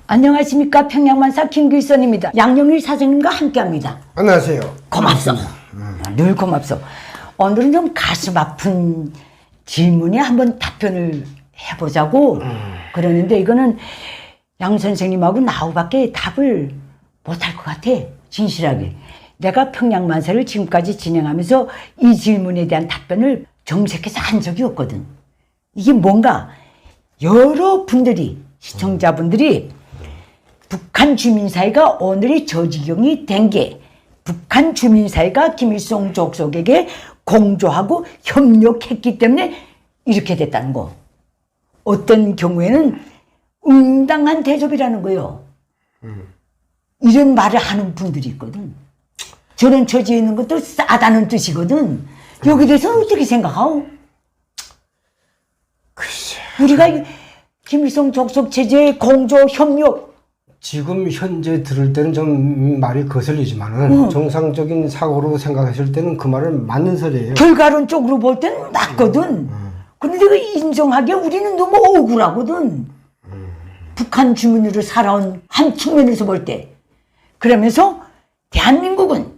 안녕하십니까. 평양만사 김규선입니다. 양영일 사장님과 함께합니다. 안녕하세요. 고맙소. 늘 고맙소. 오늘은 좀 가슴 아픈 질문에 한번 답변을 해보자고 그러는데 이거는 양 선생님하고 나하고밖에 답을 못할 것 같아. 진실하게. 내가 평양만사를 지금까지 진행하면서 이 질문에 대한 답변을 정색해서 한 적이 없거든. 이게 뭔가 여러 분들이 시청자분들이 북한 주민사회가 오늘의 저 지경이 된 게 북한 주민사회가 김일성 족속에게 공조하고 협력했기 때문에 이렇게 됐다는 거. 어떤 경우에는 응당한 대접이라는 거요. 이런 말을 하는 분들이 있거든. 저런 처지에 있는 것도 싸다는 뜻이거든. 여기 대해서 어떻게 생각하오? 글쎄. 우리가 김일성 족속 체제의 공조 협력 지금 현재 들을 때는 좀 말이 거슬리지만은 정상적인 사고로 생각했을 때는 그 말은 맞는 소리예요. 결과론적으로 볼 때는 맞거든. 그런데 그 인정하기에 우리는 너무 억울하거든. 북한 주민으로 살아온 한 측면에서 볼 때. 그러면서 대한민국은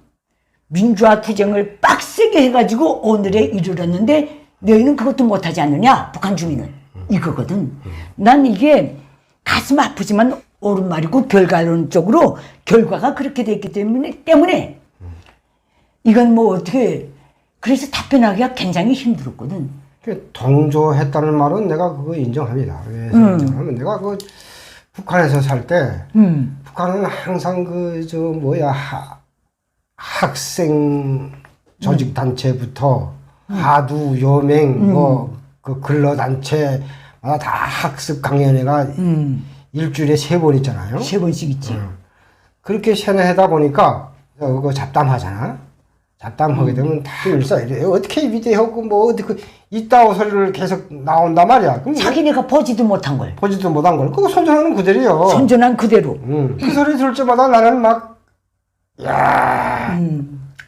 민주화 투쟁을 빡세게 해가지고 오늘에 이르렀는데 너희는 그것도 못하지 않느냐? 북한 주민은. 이거거든. 난 이게 가슴 아프지만 옳은 말이고 결과론적으로 결과가 그렇게 됐기 때문에 이건 뭐 어떻게 그래서 답변하기가 굉장히 힘들었거든. 동조했다는 말은 내가 그거 인정합니다. 왜 인정하면 내가 그 북한에서 살 때 북한은 항상 그 저 뭐야 학생 조직 단체부터 하두 여맹 뭐 그 근로 단체마다 다 학습 강연회가 일주일에 3번 있잖아요. 3번씩 있지. 그렇게 세뇌하다 보니까 그거 잡담하잖아. 잡담하게 되면 다 일사이래. 어떻게 위대하고 뭐 어디 그 이따오 소리를 계속 나온단 말이야. 그럼 자기네가 보지도 못한 걸. 보지도 못한 걸. 그거 선전하는 그대로요. 선전한 그대로. 그 소리 들을 때마다 나는 막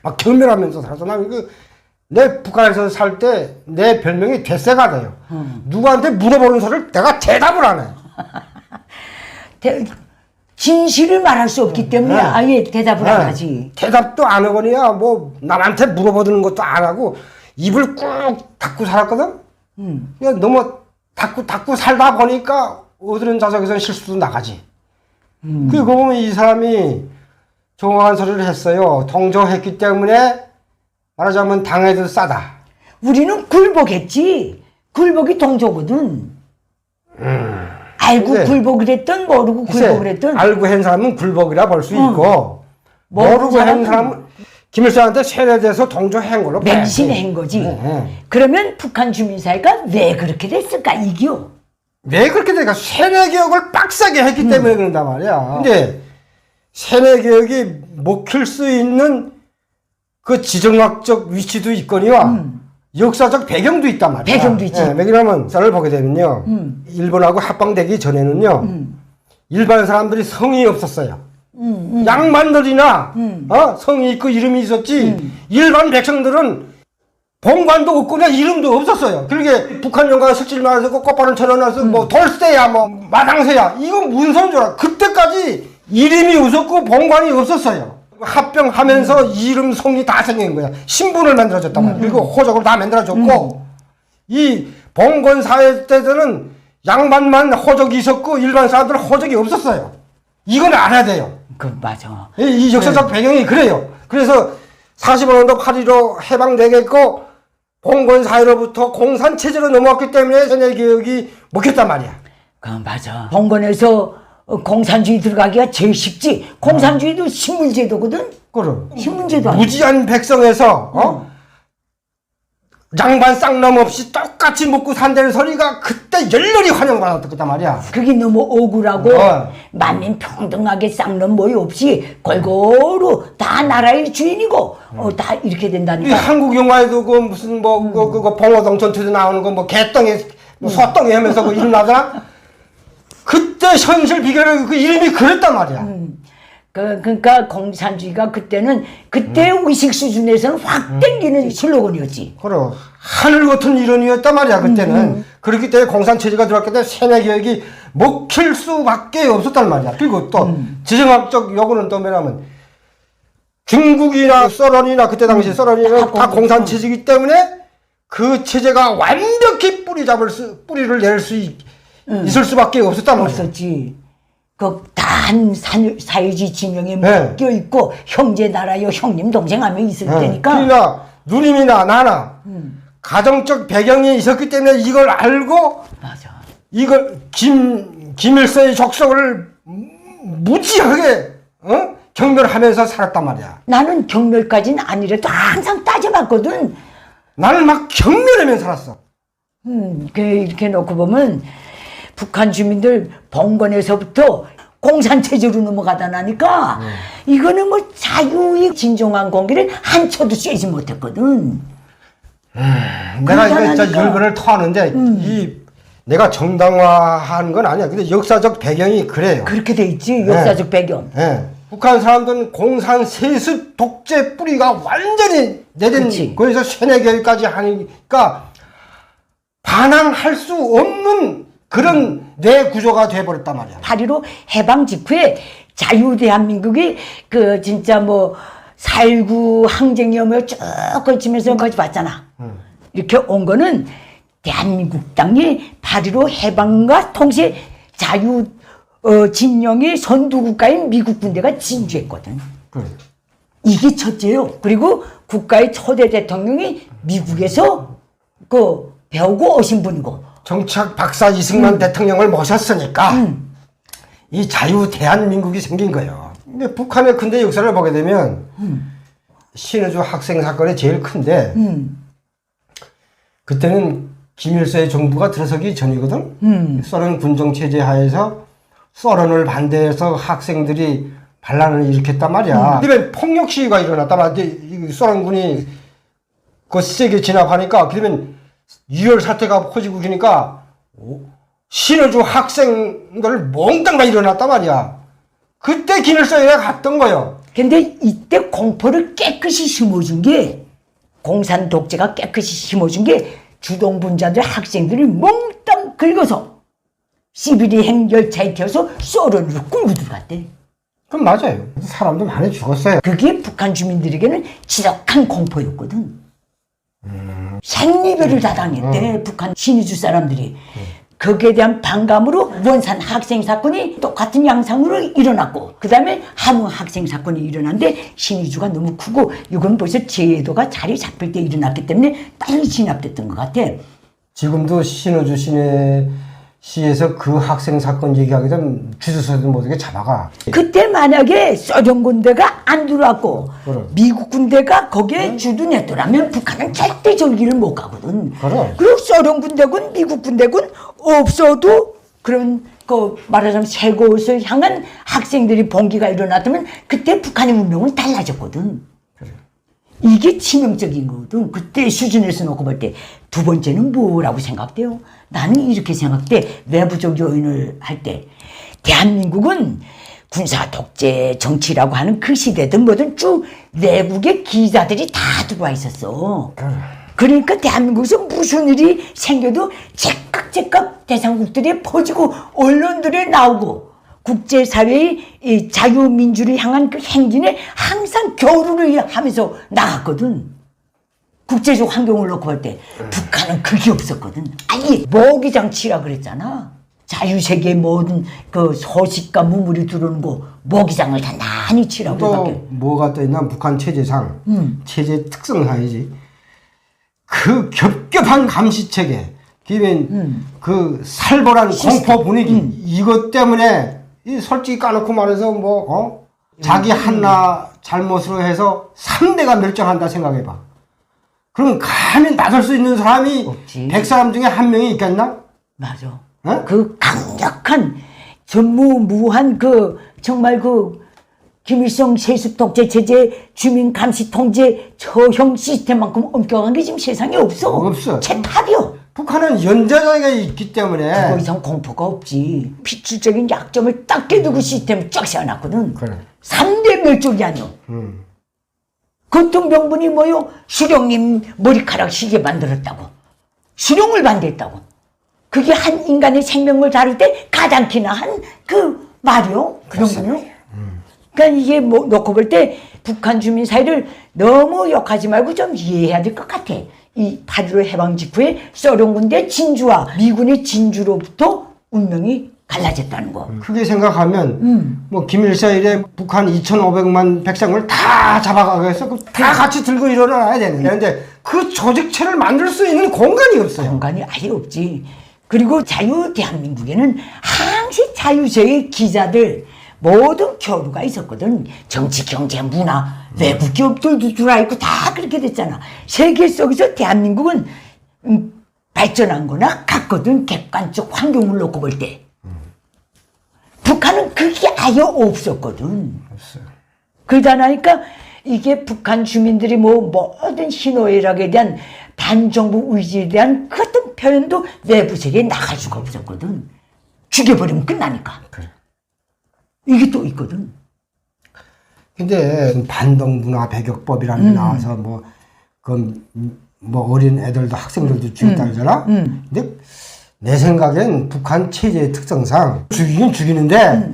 막 경멸하면서 살았어. 난 내 북한에서 살 때 내 별명이 대세가 돼요. 누구한테 물어보는 소리를 내가 대답을 안 해. 진실을 말할 수 없기 때문에 아예 대답을 안 하지. 대답도 안 하거니와 뭐 남한테 물어보는 것도 안 하고 입을 꾹 닫고 살았거든. 그냥 너무 닫고 살다 보니까 어디는 자석에서는 실수도 나가지. 그거 보면 이 사람이 정확한 소리를 했어요. 동조했기 때문에 말하자면 당해도 싸다. 우리는 굴복했지. 굴복이 동조거든. 알고 근데 굴복을 했든 모르고 굴복을 했든. 알고 한 사람은 굴복이라 볼 수 있고 모르고 한 사람은 김일성한테 세뇌돼서 동조한 걸로 맹신한 거지. 그러면 북한 주민사회가 왜 그렇게 됐을까 이겨. 왜 그렇게 될까? 세뇌개혁을 빡세게 했기 때문에 그런단 말이야. 근데 세뇌개혁이 먹힐 수 있는 그 지정학적 위치도 있거니와 역사적 배경도 있단 말이야. 배경도 있지. 왜냐하면 썰을 보게 되면요. 일본하고 합방되기 전에는요. 일반 사람들이 성이 없었어요. 양반들이나 성이 있고 이름이 있었지. 일반 백성들은 본관도 없고 그냥 이름도 없었어요. 그러게 북한 영가가 석질만 해서 꽃바람 쳐놔서 뭐 돌쇠야 뭐 마당새야 이건 무슨 소리인 줄 알아. 그때까지 이름이 없었고 본관이 없었어요. 합병하면서 이름 성이 다 생긴 거야. 신분을 만들어줬단 말이야. 그리고 호적을 다 만들어줬고 이 봉건 사회 때는 양반만 호적이 있었고 일반 사람들은 호적이 없었어요. 이건 알아야 돼요. 그 맞아. 이 역사적 배경이 그래요. 그래서 45년도 8.15 해방되겠고 봉건 사회로부터 공산 체제로 넘어왔기 때문에 세뇌개혁이 먹혔단 말이야. 그 맞아. 봉건에서 공산주의 들어가기가 제일 쉽지. 공산주의도 신문제도거든. 그래. 신문제도 아니야. 무지한 백성에서 양반 쌍놈 없이 똑같이 먹고 산다는 소리가 그때 열렬히 환영받았단 말이야. 그게 너무 억울하고 만민 평등하게 쌍놈 모이 없이 골고루 다 나라의 주인이고 다 이렇게 이 된다니까. 한국 영화에도 그 무슨 뭐 그거 봉오동 전투도 나오는 거 뭐 개똥에 뭐 소똥에 하면서 그 이름 나잖아. 그때 현실 비교를 그 이름이 그랬단 말이야. 그러니까 공산주의가 그때는 그때 의식 수준에서는 확 땡기는 슬로건이었지. 그래. 하늘 같은 이론이었단 말이야, 그때는. 그렇기 때문에 공산체제가 들어왔기 때문에 세뇌개혁이 먹힐 수밖에 없었단 말이야. 그리고 또 지정학적 요구는 또 뭐냐면 중국이나 소련이나 그때 당시 소련이나 다 공산 체제이기 때문에 그 체제가 완벽히 뿌리를 낼 수 있을 수밖에 없었단 말이야. 없었지. 그 단 사유지 진영에 네. 묶여 있고 형제 나라요 형님 동생 하면 있을 네. 테니까. 그러니까 누님이나 나나 가정적 배경이 있었기 때문에 이걸 알고 맞아. 이걸 김일성의 족속을 무지하게 경멸하면서 살았단 말이야. 나는 경멸까지는 아니래도 항상 따져봤거든. 나는 막 경멸하면서 살았어. 이렇게 놓고 보면 북한 주민들 봉건에서부터 공산체제로 넘어가다 나니까 이거는 뭐 자유의 진정한 공기를 한 초도 쐬지 못했거든. 내가 이거 진짜 그러니까. 열변을 토하는데 내가 정당화한 건 아니야. 근데 역사적 배경이 그래요. 그렇게 돼 있지 역사적 배경. 예. 북한 사람들은 공산 세습 독재 뿌리가 완전히 내린 그치. 거기서 세뇌 교육까지 하니까 반항할 수 없는 그런 뇌 구조가 돼버렸단 말이야. 8.15 해방 직후에 자유 대한민국이 그 진짜 뭐 살구 항쟁이며 쭉 걸치면서 거기 봤잖아. 이렇게 온 거는 대한민국 땅이 8.15 해방과 동시에 자유 진영의 선두국가인 미국 군대가 진주했거든. 그래. 이게 첫째요. 그리고 국가의 초대 대통령이 미국에서 그 배우고 오신 분이고. 정치학 박사 이승만 대통령을 모셨으니까 이 자유 대한민국이 생긴 거예요. 근데 북한의 근대 역사를 보게 되면 신의주 학생 사건이 제일 큰데 그때는 김일성의 정부가 들어서기 전이거든. 소련 군정 체제 하에서 소련을 반대해서 학생들이 반란을 일으켰단 말이야. 그러면 폭력 시위가 일어났단 말이야. 소련군이 그 세게 진압하니까 그러면 유혈 사태가 퍼지고 그러니까 신의주 학생들 몽땅 다 일어났단 말이야. 그때 김일성이 갔던 거예요. 근데 이때 공포를 깨끗이 심어준 게 공산 독재가 깨끗이 심어준 게 주동분자들 학생들이 몽땅 긁어서 시비리행 열차에 태워서 소련으로 끌고 들어갔대. 그럼 맞아요. 사람도 많이 죽었어요. 그게 북한 주민들에게는 지독한 공포였거든. 생리별을 다 당했대 북한 신의주 사람들이. 거기에 대한 반감으로 원산 학생 사건이 똑같은 양상으로 일어났고 그 다음에 함흥 학생 사건이 일어났는데 신의주가 너무 크고 이건 벌써 제도가 자리 잡힐 때 일어났기 때문에 빨리 진압됐던 것 같아. 지금도 신의주 시내시에서 그 학생 사건 얘기하게 되면 주소서도 못하게 잡아가. 그때 만약에 소련 군대가 안 들어왔고 그래. 미국 군대가 거기에 주둔했더라면 북한은 절대 저기를 못 가거든. 그래. 그리고 소련 군대군 미국 군대군 없어도 그런 그 말하자면 새 곳을 향한 학생들이 봉기가 일어났다면 그때 북한의 운명은 달라졌거든. 그래. 이게 치명적인 거거든. 그때 수준에서 놓고 볼 때. 두 번째는 뭐라고 생각돼요? 나는 이렇게 생각돼. 외부적 요인을 할 때. 대한민국은 군사 독재 정치라고 하는 그 시대든 뭐든 쭉 내국의 기자들이 다 들어와 있었어. 그러니까 대한민국에서 무슨 일이 생겨도 제깍제깍 대상국들이 퍼지고 언론들이 나오고 국제사회의 이 자유민주를 향한 그 행진에 항상 겨루를 하면서 나갔거든. 국제적 환경을 놓고 볼 때 북한은 그게 없었거든. 아니 모기장치라 그랬잖아. 자유세계의 모든 그 소식과 무물이 들어오는 거 모기장을 다 많이 치라고. 또 뭐가 또 있나 북한 체제상 체제 특성상이지. 그 겹겹한 감시체계, 그러면 그 살벌한 공포 분위기 이것 때문에 이 솔직히 까놓고 말해서 자기 하나 잘못으로 해서 3대가 멸종한다 생각해봐. 그럼 감히 나설 수 있는 사람이 없지. 100사람 중에 한 명이 있겠나? 맞아. 어? 그 강력한 전무무한 그 정말 그 김일성 세습 독재 체제 주민 감시 통제 처형 시스템만큼 엄격한 게 지금 세상에 없어. 없어. 재탑이요. 북한은 연좌제가 있기 때문에 그거 이상 공포가 없지. 필수적인 약점을 딱 깨두고 시스템을 쫙 세워놨거든. 그래. 3대 멸종이 아니오. 교통병분이 뭐요? 수령님 머리카락 시계 만들었다고. 수령을 반대했다고. 그게 한 인간의 생명을 다룰 때 가장 키나 한 그 말이요. 그런 거요. 그러니까 이게 뭐 놓고 볼 때 북한 주민 사이를 너무 욕하지 말고 좀 이해해야 될 것 같아. 이 8.15 해방 직후에 소련 군대 진주와 미군의 진주로부터 운명이 갈라졌다는 거. 크게 생각하면 뭐 김일성일에 북한 2,500만 백성을 다 잡아가게 해서 다 같이 들고 일어나야 되는데 근데 그 조직체를 만들 수 있는 공간이 없어요. 공간이 아예 없지. 그리고 자유 대한민국에는 항시 자유제의 기자들 모든 교류가 있었거든. 정치, 경제, 문화, 외부 기업들도 들어와 있고 다 그렇게 됐잖아. 세계 속에서 대한민국은 발전한 거나 같거든. 객관적 환경을 놓고 볼 때. 북한은 그게 아예 없었거든. 없어요. 그러다 나니까 이게 북한 주민들이 뭐 모든 희노애락에 대한 반정부 의지에 대한 그 어떤 표현도 외부 세계에 나갈 수가 없었거든. 죽여버리면 끝나니까. 그래. 이게 또 있거든. 근데 반동문화 배격법이라는 게 나와서 뭐 어린 애들도 학생들도 죽였다 그러잖아. 근데 내 생각엔 북한 체제의 특성상 죽이긴 죽이는데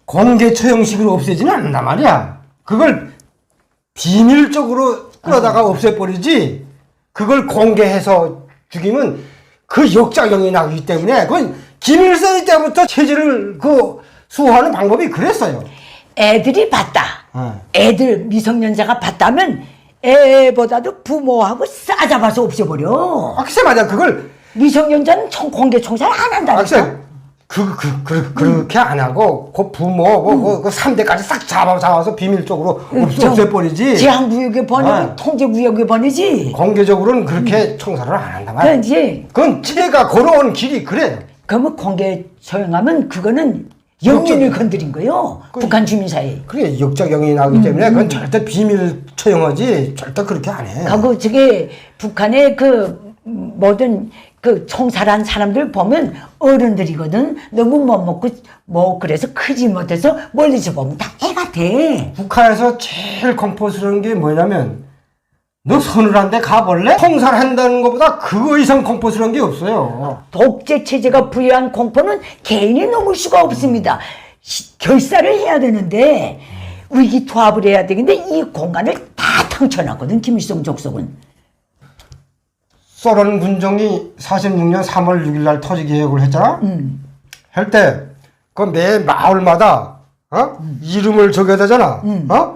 공개 처형식으로 없애지는 않는단 말이야. 그걸 비밀적으로 끌어다가 없애버리지 그걸 공개해서 죽이면 그 역작용이 나기 때문에 그건 김일성 때부터 체제를 수호하는 방법이 그랬어요. 애들이 봤다. 애들 미성년자가 봤다면 애보다도 부모하고 싸잡아서 없애버려. 글쎄 맞아. 그걸 미성년자는 공개 총살 안 한다니까. 그렇게 안 하고 그 부모 그 3대까지 싹 잡아서 비밀적으로 없애버리지. 제한구역에 보내고 통제구역에 보내지. 공개적으로는 그렇게 총살을 안 한단 말이야. 그런지 그건 체가 걸어온 길이 그래요. 그러면 공개 처형하면 그거는 영연을 건드린 거요. 북한 주민 사이. 그게 역작용이 나오기 때문에 그건 절대 비밀 처형하지 절대 그렇게 안 해. 하고 저게 북한의 그 모든 그 총살한 사람들 보면 어른들이거든. 너무 못 먹고 뭐 그래서 크지 못해서 멀리서 보면 다 애 같아. 북한에서 제일 공포스러운 게 뭐냐면 너 서늘한데 가볼래? 총살한다는 것보다 그거 이상 공포스러운 게 없어요. 독재 체제가 부여한 공포는 개인이 넘을 수가 없습니다. 결사를 해야 되는데 위기 투합을 해야 되는데 이 공간을 다 탕쳐놨거든. 김일성 족속은. 소련 군정이 46년 3월 6일 날 터지 계획을 했잖아? 할 때, 그 매 마을마다, 이름을 적어야 되잖아?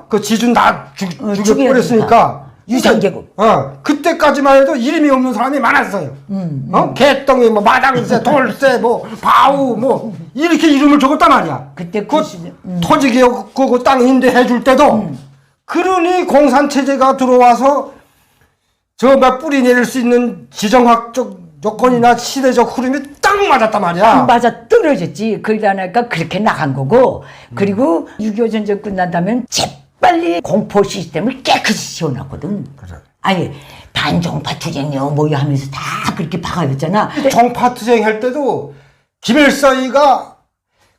그 지준 다 죽여버렸으니까. 유상계급. 그때까지만 해도 이름이 없는 사람이 많았어요. 개똥이, 뭐, 마당새, 돌새, 뭐, 바우, 뭐, 이렇게 이름을 적었단 말이야. 그때 토지 계획, 그 땅 임대해 줄 때도. 그러니 공산체제가 들어와서 막 뿌리 내릴 수 있는 지정학적 요건이나 시대적 흐름이 딱 맞았단 말이야. 맞아 떨어졌지. 그러다니까 그렇게 나간 거고. 그리고 6.25 전쟁 끝난다면 재빨리 공포 시스템을 깨끗이 지어놨거든. 그래. 아니 반종파 투쟁이요 뭐요 하면서 다 그렇게 박아였잖아. 종파 투쟁할 때도 김일성이가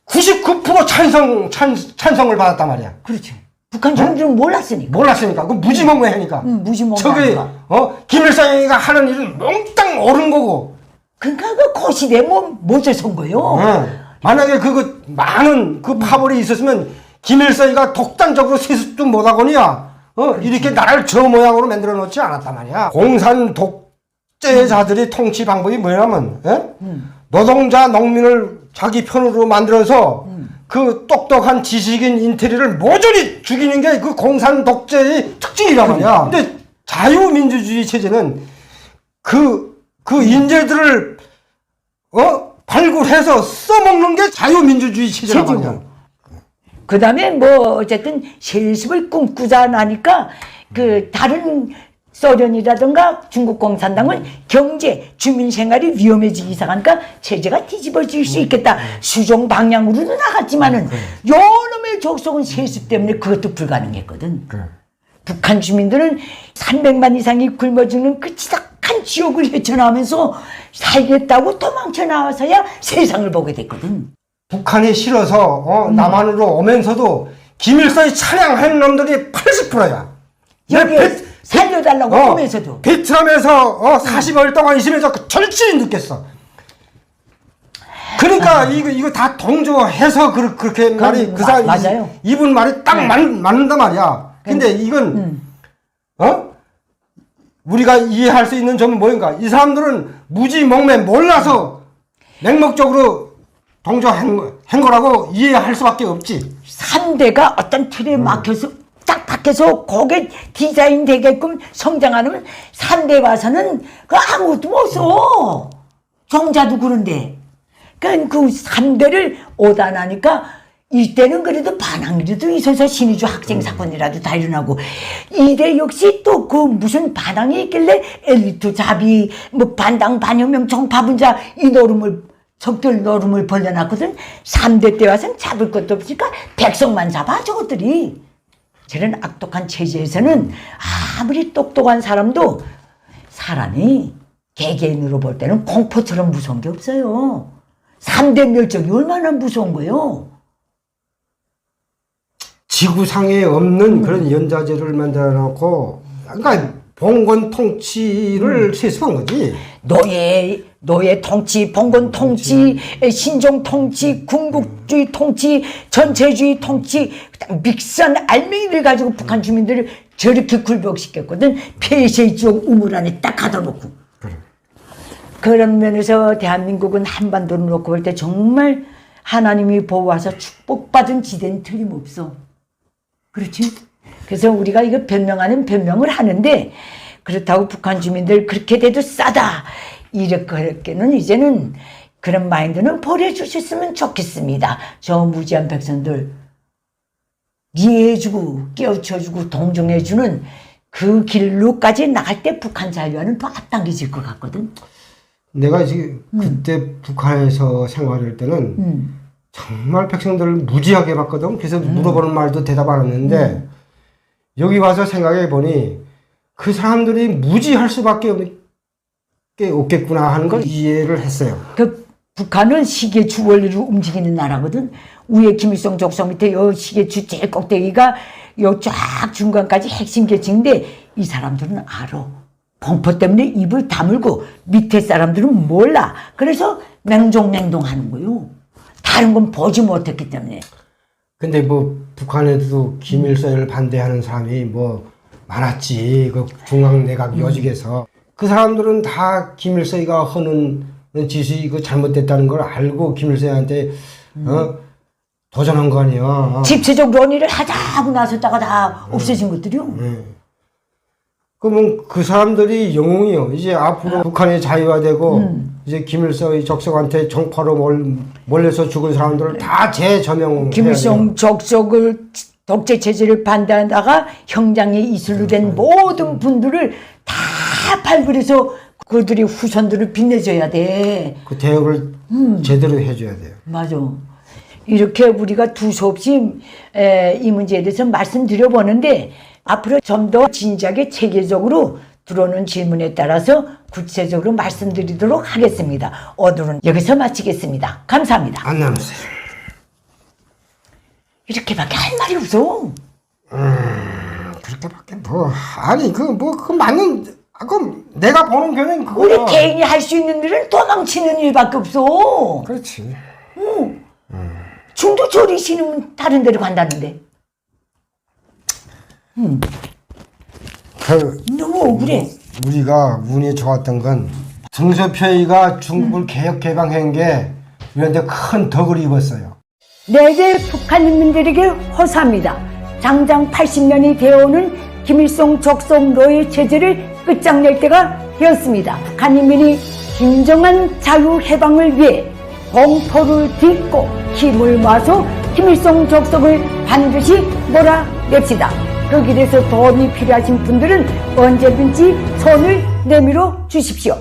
99% 찬성을 받았단 말이야. 그렇지. 북한 주민들은 몰랐으니까. 그 무지몽매하니까. 무지몽매하니까. 김일성이가 하는 일은 몽땅 옳은 거고. 그러니까 그 고시대에 못을 선 거요. 만약에 많은 그 파벌이 있었으면 김일성이가 독단적으로 세습도 못하거니야. 이렇게 나라를 저 모양으로 만들어 놓지 않았단 말이야. 공산 독재자들의 통치 방법이 뭐냐면, 노동자, 농민을 자기 편으로 만들어서 그 똑똑한 지식인 인테리를 모조리 죽이는 게 그 공산 독재의 특징이란 말이야. 근데 자유민주주의 체제는 그 인재들을 발굴해서 써먹는 게 자유민주주의 체제란 말이야. 그 다음에 뭐 어쨌든 세습을 꿈꾸자 나니까 그 다른 소련이라든가 중국 공산당은 경제, 주민 생활이 위험해지기 시작하니까 체제가 뒤집어질 수 있겠다. 수종 방향으로도 나갔지만은 요놈의 족속은 세습 때문에 그것도 불가능했거든. 북한 주민들은 300만 이상이 굶어 죽는 그 지독한 지옥을 헤쳐나오면서 살겠다고 도망쳐 나와서야 세상을 보게 됐거든. 북한이 싫어서 남한으로 오면서도 김일성이 찬양하는 놈들이 80%야. 여기 살려달라고 하면서도 베트남에서 40일 동안 있으면서 절실히 느꼈어. 그러니까 이거 다 동조해서 그렇게 말이 그 사람 맞아요. 이분 말이 딱 맞는단 말이야. 근데 이건 우리가 이해할 수 있는 점은 뭐인가? 이 사람들은 무지몽매 몰라서 맹목적으로 동조한 거라고 이해할 수밖에 없지. 3대가 어떤 틀에 막혀서 딱 박혀서 거기에 디자인 되게끔 성장하면 3대 와서는 그 아무것도 못 써. 정자도 그런데. 그러니까 그 3대를 오단하니까 이때는 그래도 반항이라도 있어서 신의주 학생 사건이라도 다 일어나고, 이대 역시 또 그 무슨 반항이 있길래 엘리트 자비 뭐 반당 반혁명 정파분자 이 노름을 적들 노름을 벌려놨거든. 3대 때 와서는 잡을 것도 없으니까 백성만 잡아 저것들이. 저런 악독한 체제에서는 아무리 똑똑한 사람도 사람이 개개인으로 볼 때는 공포처럼 무서운 게 없어요. 3대 멸종이 얼마나 무서운 거예요. 지구상에 없는 그런 연자제를 만들어 놓고, 그러니까 봉건 통치를 세습한 거지. 노예 통치, 봉건 통치, 신종 통치, 군국주의 통치, 전체주의 통치, 믹스한 알맹이를 가지고 북한 주민들을 저렇게 굴복시켰거든. 폐쇄 지역 우물 안에 딱 가둬놓고. 그래. 그런 면에서 대한민국은 한반도를 놓고 볼 때 정말 하나님이 보호하셔 축복받은 지대는 틀림없어. 그렇지? 그래서 우리가 이거 변명 변명을 하는데, 그렇다고 북한 주민들 그렇게 돼도 싸다 이렇게는 이제는 그런 마인드는 버려주셨으면 좋겠습니다. 저 무지한 백성들 이해해주고 깨우쳐주고 동정해주는 그 길로까지 나갈 때 북한 자유화는 더 앞당겨질 것 같거든. 내가 지금 그때 북한에서 생활할 때는 정말 백성들을 무지하게 봤거든. 그래서 물어보는 말도 대답 안 했는데 여기 와서 생각해 보니 그 사람들이 무지할 수밖에 없겠구나 하는 걸 이해를 했어요. 그 북한은 시계추 원리로 움직이는 나라거든. 위에 김일성 족속 밑에 요 시계추 제일 꼭대기가 요 쫙 중간까지 핵심 계층인데, 이 사람들은 알아. 공포 때문에 입을 다물고 밑에 사람들은 몰라. 그래서 맹종맹동하는 거요. 다른 건 보지 못했기 때문에. 근데 뭐 북한에도 김일성을 반대하는 사람이 뭐 많았지. 그 중앙내각 요직에서 그 사람들은 다 김일성이가 하는 짓이 그 잘못됐다는 걸 알고 김일성한테 도전한 거 아니야. 집체적 논의를 하자고 나섰다가 다 없어진 것들이요. 그러면 그 사람들이 영웅이요. 이제 앞으로 북한이 자유화되고 이제 김일성의 적석한테 정파로 몰려서 죽은 사람들을 다 재조명해야 김일성 적석을 독재 체제를 반대하다가 형장에 이슬로 된 모든 분들을 다 발굴해서 그들이 후손들을 빛내줘야 돼. 그 대우를 제대로 해줘야 돼요. 맞아. 이렇게 우리가 두서없이 이 문제에 대해서 말씀드려보는데, 앞으로 좀 더 진지하게 체계적으로 들어오는 질문에 따라서 구체적으로 말씀드리도록 하겠습니다. 오늘은 여기서 마치겠습니다. 감사합니다. 안 나누세요. 이렇게밖에 할 말이 없어. 그렇게밖에 뭐 아니 그 맞는 그 내가 보는 견해는 그거. 우리 개인이 할 수 있는 일은 도망치는 일밖에 없어. 그렇지. 중도 조리 신으면 다른 데로 간다는데. 너무 억울해. 우리가 운이 좋았던 건 등소표이가 중국을 개혁 개방한 게 우리한테 큰 덕을 입었어요. 내게 북한 인민들에게 호소합니다. 장장 80년이 되어오는 김일성 적속 노예 체제를 끝장낼 때가 되었습니다. 북한 인민이 진정한 자유 해방을 위해 공포를 딛고 힘을 모아서 김일성 적속을 반드시 몰아냅시다. 그 길에서 도움이 필요하신 분들은 언제든지 손을 내밀어 주십시오.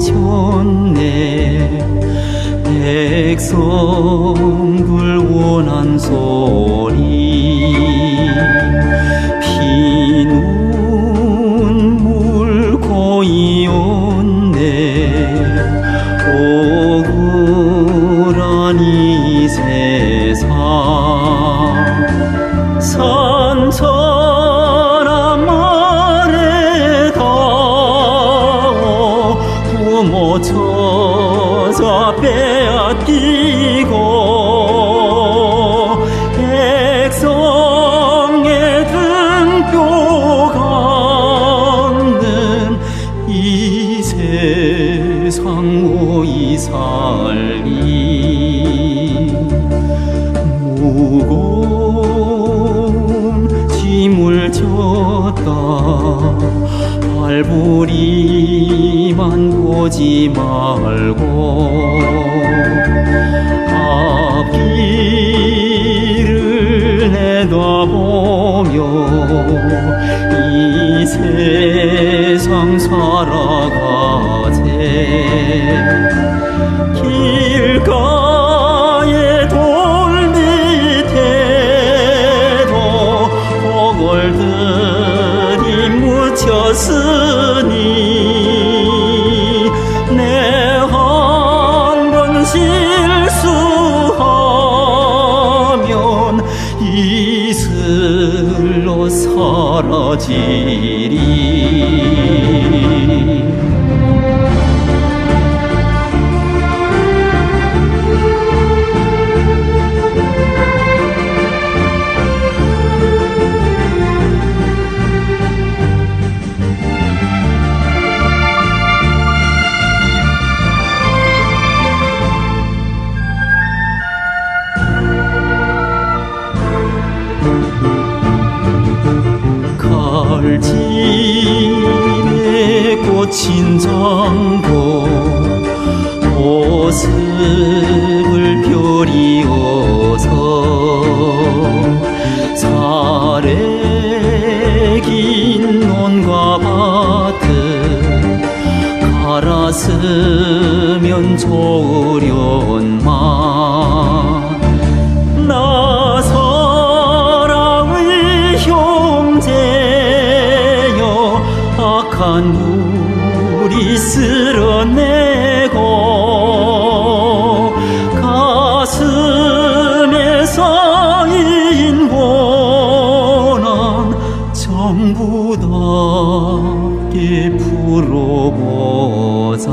사무쳤네. 백성들 원한 소리 피눈물 고이었네. 억울한 이 세상 산천한 말에다 부모 처자 빼앗기고 백성의 등뼈 깎는 이 세상 오이 살리 무거운 짐을 졌다. 발부리만 보지 말고 앞길을 내다보며 이 세상 살아가세. 길가에 돌밑에도 보골들이 묻혔으니 내 한 번 실수하면 이슬로 사라지리. 갈집에 꽂힌 장고 모습을 벼리어서 사래긴 논과 밭을 갈았으면 좋으련만 나 사랑의 형제여 악한 물이 쓸어내고 가슴에 쌓인 고난 정부답게 풀어보자.